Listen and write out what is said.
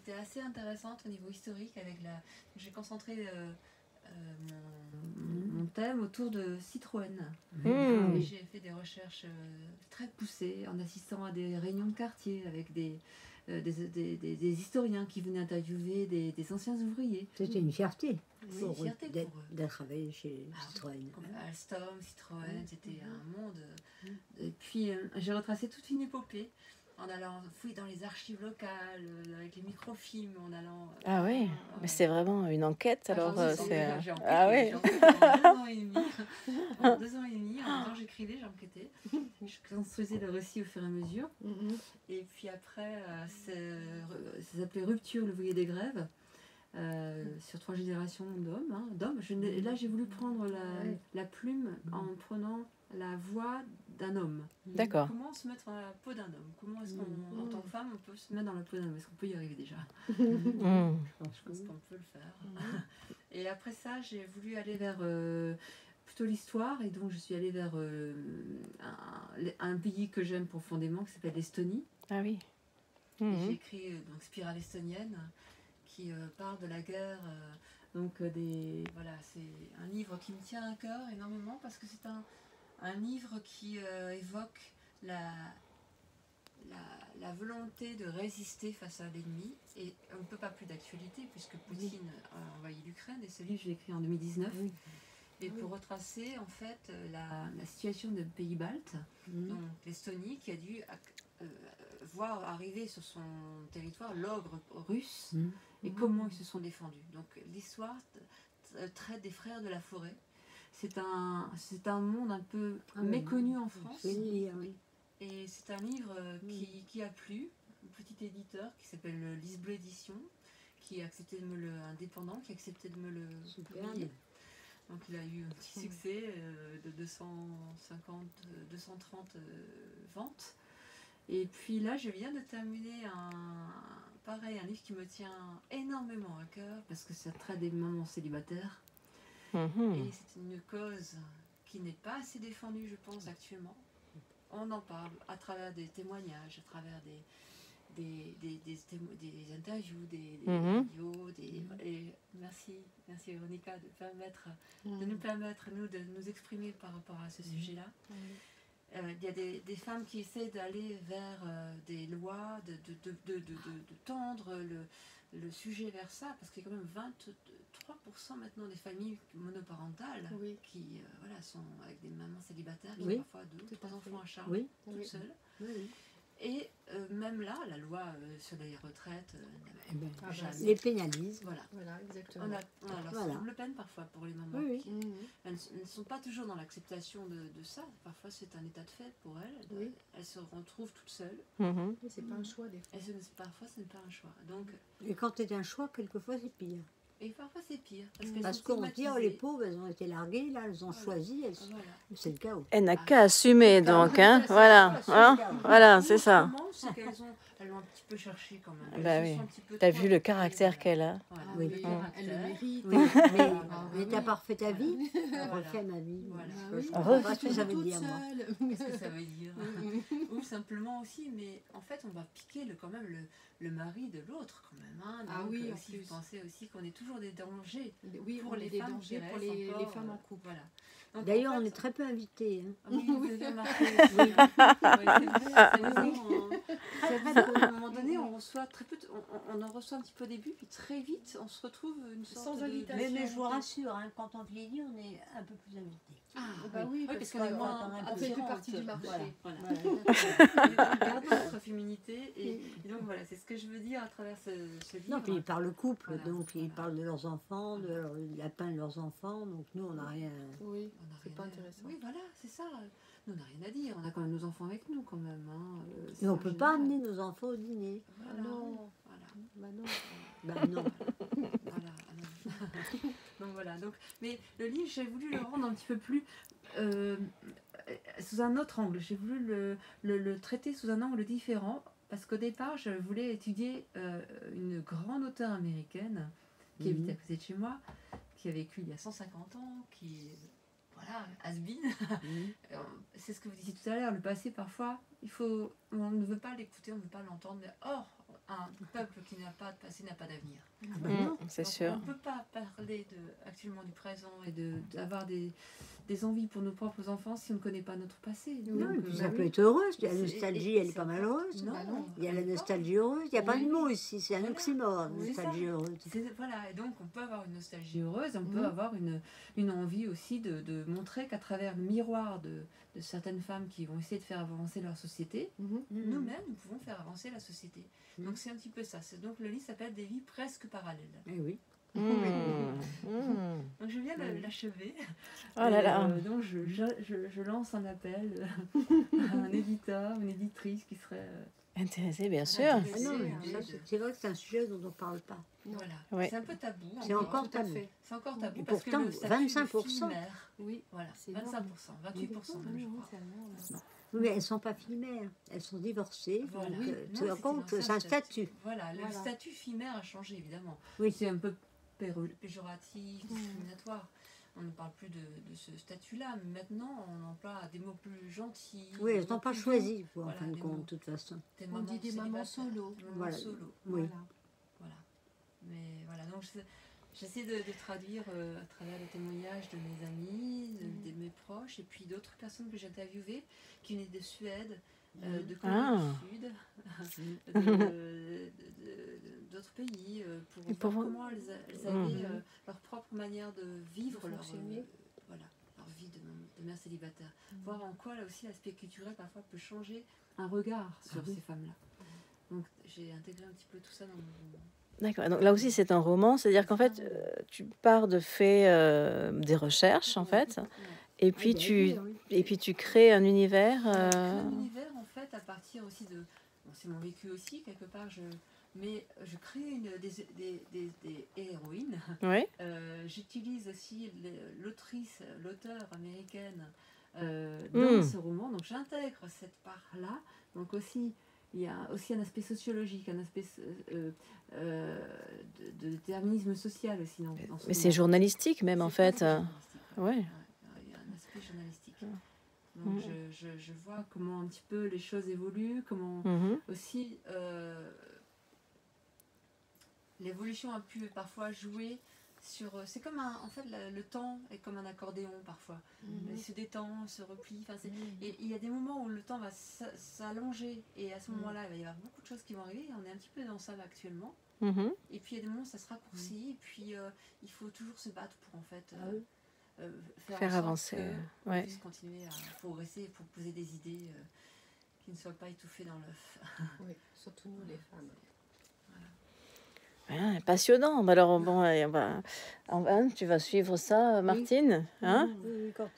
était assez intéressante au niveau historique. J'ai concentré mon thème autour de Citroën. Et j'ai fait des recherches très poussées en assistant à des réunions de quartier avec des historiens qui venaient interviewer des anciens ouvriers. C'était une fierté, Oui, une fierté pour eux. d'être travaillé chez Citroën. Alstom, Citroën, c'était un monde. Et puis j'ai retracé toute une épopée en allant fouiller dans les archives locales, avec les microfilms, en allant... Ah oui, mais c'est vraiment une enquête, alors c'est... J'ai enquêté, Ah oui. j'ai enquêté pendant 2 ans et demi. Pendant 2 ans et demi, en même temps j'écrivais, j'enquêtais. Je construisais le récit au fur et à mesure. Et puis après, ça s'appelait Rupture, le voilier des grèves. Sur 3 générations d'hommes. Là, j'ai voulu prendre la plume en prenant la voix d'un homme. D'accord. Comment se mettre dans la peau d'un homme? Comment est-ce qu'en tant que femme, on peut se mettre dans la peau d'un homme? Est-ce qu'on peut y arriver déjà? Je pense qu'on peut le faire. Et après ça, j'ai voulu aller vers plutôt l'histoire. Et donc, je suis allée vers un pays que j'aime profondément, qui s'appelle l'Estonie. Ah oui. Et j'ai écrit donc, Spirale estonienne, qui parle de la guerre. Voilà, c'est un livre qui me tient à cœur énormément parce que c'est un livre qui évoque la volonté de résister face à l'ennemi. Et on ne peut pas plus d'actualité puisque Poutine a envahi l'Ukraine. Et ce livre, je l'ai écrit en 2019. Et pour retracer en fait la situation des pays baltes, donc l'Estonie qui a dû voir arriver sur son territoire l'ogre russe et comment ils se sont défendus. Donc l'histoire traite des frères de la forêt. C'est un monde un peu méconnu en France. Et c'est un livre qui a plu, un petit éditeur qui s'appelle Lisbleu Édition, qui a accepté de me le indépendant, qui a accepté de me le publier. Donc il a eu un petit succès de 230 ventes. Et puis là, je viens de terminer un livre qui me tient énormément à cœur parce que ça traite des mamans célibataires. Et c'est une cause qui n'est pas assez défendue, je pense, actuellement. On en parle à travers des témoignages, à travers des interviews, des vidéos. Et merci Véronica de nous permettre, nous, de nous exprimer par rapport à ce sujet-là. Il y a des femmes qui essaient d'aller vers des lois, de tendre le sujet vers ça, parce qu'il y a quand même 23% maintenant des familles monoparentales qui sont avec des mamans célibataires qui ont parfois 2 ou 3 enfants à charge, toutes seules. Et même là, la loi sur les retraites les pénalise. Voilà, exactement. On a leur double peine parfois pour les mamans. Elles ne sont pas toujours dans l'acceptation de ça. Parfois, c'est un état de fait pour elles. Elles se retrouvent toutes seules. C'est pas un choix des fois. Parfois, ce n'est pas un choix. Donc, et quand c'est un choix, quelquefois, c'est pire. Et parfois, c'est pire. Parce qu'on dit, oh, les pauvres, elles ont été larguées, là, elles ont choisi. C'est le chaos. Elle n'a qu'à assumer, donc. Voilà, c'est ça. Elles l'ont un petit peu cherché quand même. Bah oui. T'as vu le caractère qu'elle a. Oui. Elle le mérite. Mais t'as pas refait ta vie, refais ma vie. Je comprends pas ce que ça veut dire, moi. Qu'est-ce que ça veut dire? Ou simplement aussi, mais en fait, on va piquer quand même le mari de l'autre quand même. Donc, aussi, vous pensez aussi qu'on est toujours des dangers pour les femmes qui restent les femmes en couple. Voilà. D'ailleurs, on est très peu invités. Oui, vous avez remarqué. C'est vrai qu'à un moment donné, on reçoit très peu, on en reçoit un petit peu au début, puis très vite, on se retrouve une sorte sans invitation. Mais je vous rassure, quand on vieillit, on est un peu plus invités. Oui, parce qu'on est moins, on fait plus partie du marché. On garde notre féminité, et donc voilà, c'est ce que je veux dire à travers ce livre. Non, puis ils parlent couple, donc ils parlent de leurs enfants, de la peine de leurs enfants, donc nous, on n'a rien... Oui, c'est pas intéressant. Oui, voilà, c'est ça. Nous, on n'a rien à dire. On a quand même nos enfants avec nous, quand même. Mais on ne peut pas amener nos enfants au dîner. Non. Bah non. Donc voilà. Mais le livre, j'ai voulu le rendre un petit peu plus... sous un autre angle. J'ai voulu le traiter sous un angle différent. Parce qu'au départ, je voulais étudier une grande auteure américaine qui habitait à côté de chez moi, qui a vécu il y a 150 ans, qui... Voilà, has-been. C'est ce que vous disiez tout à l'heure, le passé parfois, on ne veut pas l'écouter, on ne veut pas l'entendre, mais un peuple qui n'a pas de passé n'a pas d'avenir. Ah ben non. C'est Donc, sûr. on ne peut pas parler actuellement du présent et d'avoir des envies pour nos propres enfants si on ne connaît pas notre passé. Non, et Donc, puis ça peut être heureuse. La nostalgie, elle est pas c'est- malheureuse. Non, Il y a la pas. nostalgie heureuse. Il n'y a pas Oui. de mot ici. C'est un Voilà. oxymore, Oui, nostalgie ça. heureuse. Voilà, et donc on peut avoir une nostalgie heureuse, on peut avoir une envie aussi de montrer qu'à travers le miroir de certaines femmes qui vont essayer de faire avancer leur société, nous-mêmes, nous pouvons faire avancer la société. Donc c'est un petit peu ça. Donc le livre s'appelle Des vies presque parallèles. Eh oui. Donc je viens de l'achever. Oh là là. Donc je lance un appel à un éditeur, une éditrice qui serait... Intéressé, bien sûr. Ah non, mais ça, c'est vrai que c'est un sujet dont on ne parle pas. Voilà. Ouais. C'est un peu tabou. C'est encore tabou. C'est encore tabou Et parce pourtant, que le statut de 25%. fille-mère, Oui, voilà, c'est 25%, 28% même, je crois. Oui, mais elles ne sont pas filles-mères. Elles sont divorcées. Voilà. Donc, Oui. tu Non, te rends compte c'était que c'est un l'ancien statut. Voilà, le Voilà. statut fille-mère a changé évidemment. Oui. C'est un peu péjoratif, discriminatoire. On ne parle plus de ce statut-là, mais maintenant on emploie des mots plus gentils. Oui, elles des mots n'ont pas plus choisi, doux. en Voilà, fin de des compte, mots- de toute façon. On dit des mamans célibataires, solo. des mamans Voilà. solo. Oui. Voilà. Voilà. Mais voilà, donc j'essaie de traduire à travers les témoignages de mes amis, de mes proches, et puis d'autres personnes que j'ai interviewées, qui venaient de Suède, de Corée du Sud, d'autres pays, pour Et pour voir vous- comment elles avaient leur propre manière de vivre leur, fonctionner. voilà, leur vie de mère célibataire. Voir en quoi là aussi l'aspect culturel parfois peut changer un regard sur ces femmes-là. Donc j'ai intégré un petit peu tout ça dans mon... D'accord. Donc là aussi, c'est un roman, c'est-à-dire qu'en fait, tu pars de faits, des recherches, en fait, et puis tu crées un univers. Un univers en fait à partir aussi de... Bon, c'est mon vécu aussi, quelque part, mais je crée des héroïnes. Oui. J'utilise aussi l'auteur américaine dans ce roman, donc j'intègre cette part-là. Donc aussi, il y a aussi un aspect sociologique, un aspect de déterminisme social aussi. Dans ce Mais c'est roman. journalistique même, en C'est fait. presque journalistique, ouais. Ouais. Ouais, il y a un aspect journalistique. Donc je vois comment un petit peu les choses évoluent, comment aussi l'évolution a pu parfois jouer sur... C'est comme en fait le temps est comme un accordéon parfois. Il se détend, se replie. Et il y a des moments où le temps va s'allonger et à ce moment-là il va y avoir beaucoup de choses qui vont arriver. On est un petit peu dans ça là, actuellement. Et puis il y a des moments où ça se raccourcit et puis il faut toujours se battre pour en fait... Faire avancer. On puisse continuer à progresser pour poser des idées qui ne soient pas étouffées dans l'œuf. Oui, surtout nous les femmes. Ah, passionnant. Bah alors, bon, tu vas suivre ça, Martine, hein? Oui, quand